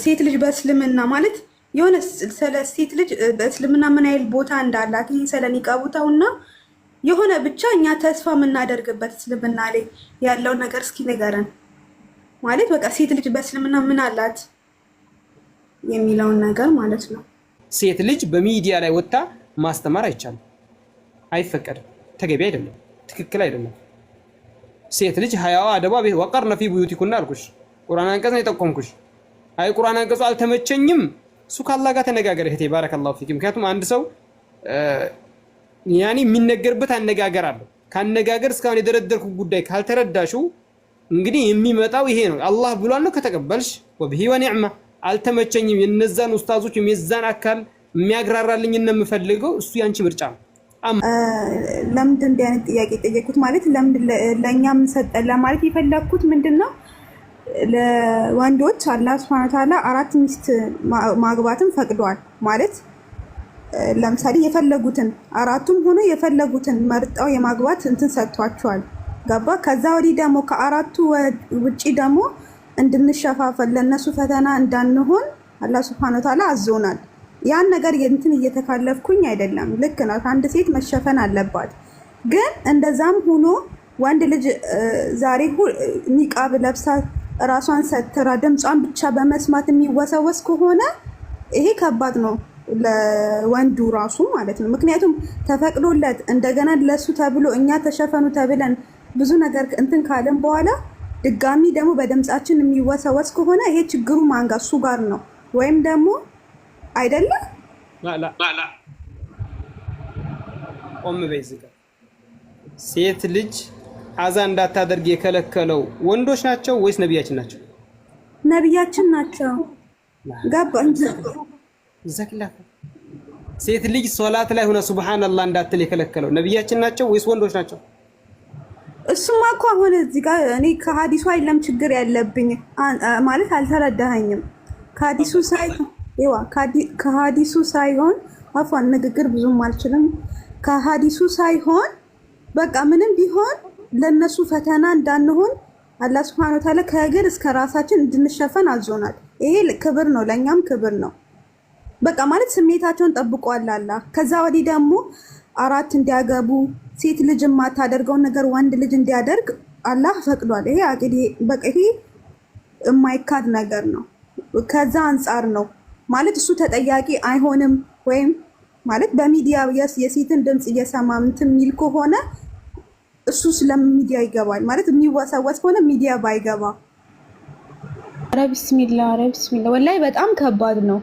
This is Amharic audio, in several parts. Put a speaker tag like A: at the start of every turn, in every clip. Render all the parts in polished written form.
A: ሴት ልጅ በእስልምና ማለት የሆነ ስለ ሴት ልጅ በእስልምና ምን ያህል ቦታ እንዳላት ይህ ስለ ኒቃቡታውና የሆነ ብቻ እኛ ተስፋ የምናደርግበት እስልምና ላይ ያለው ነገር እስኪ ንገረን። ማለት በቃ ሴት ልጅ በእስልምና ምን አላት የሚለውን ነገር ማለት ነው።
B: ሴት ልጅ በሚዲያ ላይ ወጣ ማስተማር አይቻልም፣ አይፈቀድም፣ ተገቢ አይደለም፣ ትክክል አይደለም። ሴት ልጅ ሀያዋ አደባ ቤት ወቀርነ ፊ ቡዩቲኩና አልኩሽ። ቁርአን አንቀጽ ነው የጠቆምኩሽ። አይ ቁርአን አንቀጹ አልተመቸኝም፣ እሱ ካላህ ጋር ተነጋገር እህቴ። ባረከላሁ ፊክ። ምክንያቱም አንድ ሰው ያኔ የሚነገርበት አነጋገር አለው። ካነጋገር እስካሁን የደረደርኩ ጉዳይ ካልተረዳሽው እንግዲህ የሚመጣው ይሄ ነው። አላህ ብሏል ነው ከተቀበልሽ ወብሂ ወኒዕማ። አልተመቸኝም፣ የነዛን ኡስታዞች የዛን አካል የሚያግራራልኝ እና የምፈልገው እሱ ያንቺ ምርጫ ነው።
A: ለምንድን እንዲህ አይነት ጥያቄ ጠየቁት ማለት ለምንድን ለእኛም ሰጠን ለማለት የፈለግኩት ምንድነው ለወንዶች አላህ ሱብሃነሁ ወተዓላ 4 ሚስት ማግባትን ፈቅዷል ማለት ለምሳሌ የፈለጉትን አራቱም ሆኖ የፈለጉትን መርጠው የማግባት እንትን ሰጥቷቸዋል። ገባ? ከዛ ወዲህ ደግሞ ከአራቱ ውጪ ደግሞ እንድንሸፋፈል ለነሱ ፈተና እንዳንሆን አላህ ሱብሃነሁ ወተዓላ አዞናል። ያን ነገር እንትን እየተካለፍኩኝ አይደለም። ልክ ነው፣ አንድ ሴት መሸፈን አለባት። ግን እንደዛም ሆኖ ወንድ ልጅ ዛሬ ኒቃብ ለብሳ ራሷን ሰትራ ድምጿን ብቻ በመስማት የሚወሰወስ ከሆነ ይሄ ከባድ ነው ለወንዱ ራሱ ማለት ነው። ምክንያቱም ተፈቅዶለት እንደገና ለሱ ተብሎ እኛ ተሸፈኑ ተብለን ብዙ ነገር እንትን ካለን በኋላ ድጋሚ ደግሞ በድምጻችን የሚወሰወስ ከሆነ ይሄ ችግሩ ማን ጋር? እሱ ጋር ነው ወይም ደግሞ አይደለም።
B: ላ ቆም በይ እዚህ ጋር ሴት ልጅ አዛ እንዳታደርግ የከለከለው ወንዶች ናቸው ወይስ ነብያችን ናቸው?
A: ነብያችን ናቸው። ገባ እንጂ
B: ዘክላ ሴት ልጅ ሶላት ላይ ሆነ ሱብሃንአላህ እንዳትል የከለከለው ነብያችን ናቸው ወይስ ወንዶች ናቸው?
A: እሱማ እኮ አሁን እዚህ ጋር እኔ ከሐዲሱ አይደለም ችግር ያለብኝ ማለት አልተረዳኸኝም። ከሐዲሱ ሳይሆን አፏን ንግግር ብዙም አልችልም። ከሐዲሱ ሳይሆን በቃ ምንም ቢሆን ለነሱ ፈተና እንዳንሆን አላህ Subhanahu Wa Ta'ala ከእግር እስከ ራሳችን እንድንሸፈን አዞናል። ይሄ ክብር ነው፣ ለኛም ክብር ነው። በቃ ማለት ስሜታቸውን ጠብቋል አላህ። ከዛ ወዲህ ደግሞ 4 እንዲያገቡ ሴት ልጅ የማታደርገውን ነገር ወንድ ልጅ እንዲያደርግ አላህ ፈቅዷል። ይሄ አቅዲ በቃ ይሄ የማይካድ ነገር ነው። ከዛ አንፃር ነው ማለት እሱ ተጠያቂ አይሆንም ወይም ማለት በሚዲያ የሴትን ድምጽ እየሰማ እንትን የሚል ከሆነ እሱ ስለሚዲያ ይገባል ማለት የሚወሰወስ ከሆነ ሚዲያ ባይገባ።
C: ኧረ ቢስሚላህ ወላሂ በጣም ከባድ ነው።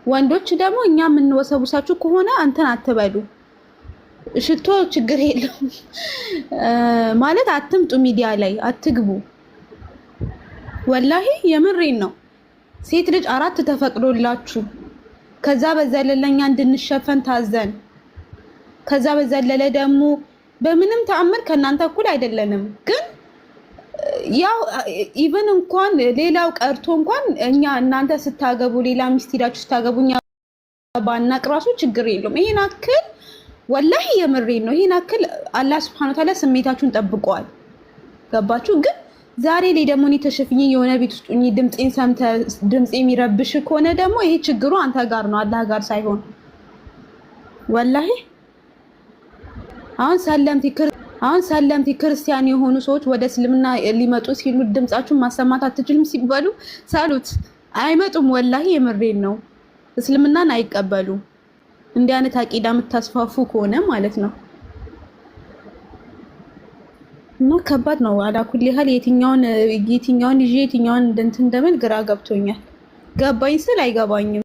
C: ወንዶች ደግሞ እኛ የምንወሰውሳችሁ ከሆነ አንተን አትበሉ። ሽቶ ችግር የለውም ማለት አትምጡ፣ ሚዲያ ላይ አትግቡ። ወላሂ የምሬን ነው። ሴት ልጅ 4 ተፈቅዶላችሁ ከዛ በዘለለኛ እንድንሸፈን ታዘን ከዛ በዘለለ ደግሞ በምንም ተአምር ከናንተ እኩል አይደለንም። ግን ያው ኢቭን እንኳን ሌላው ቀርቶ እንኳን እኛ እናንተ ስታገቡ ሌላ ሚስት ሄዳችሁ ስታገቡኛ ባናቅ ራሱ ችግር የለውም። ይሄን አክል ወላሂ የምሬን ነው። ይሄን አክል አላህ Subhanahu Wa Ta'ala ስሜታችሁን ጠብቀዋል። ገባችሁ? ግን ዛሬ ላይ ደግሞ እኔ ተሸፍኜ የሆነ ቤት ውስጥ ድምጼን ሰምተ ድምጼ የሚረብሽ ከሆነ ደግሞ ይሄ ችግሩ አንተ ጋር ነው፣ አላህ ጋር ሳይሆን ወላሂ አሁን ሰለምቲ ክርስቲያን የሆኑ ሰዎች ወደ እስልምና ሊመጡ ሲሉ ድምጻችሁን ማሰማት አትችሉም ሲባሉ ሳሉት አይመጡም። ወላሂ የምሬን ነው። እስልምናን አይቀበሉ እንዲህ አይነት አቂዳ የምታስፋፉ ከሆነ ማለት ነው። እና ከባድ ነው። አላኩል ያህል የትኛውን ይዤ የትኛውን እንትን እንደምን ግራ ገብቶኛል። ገባኝ ስል አይገባኝም።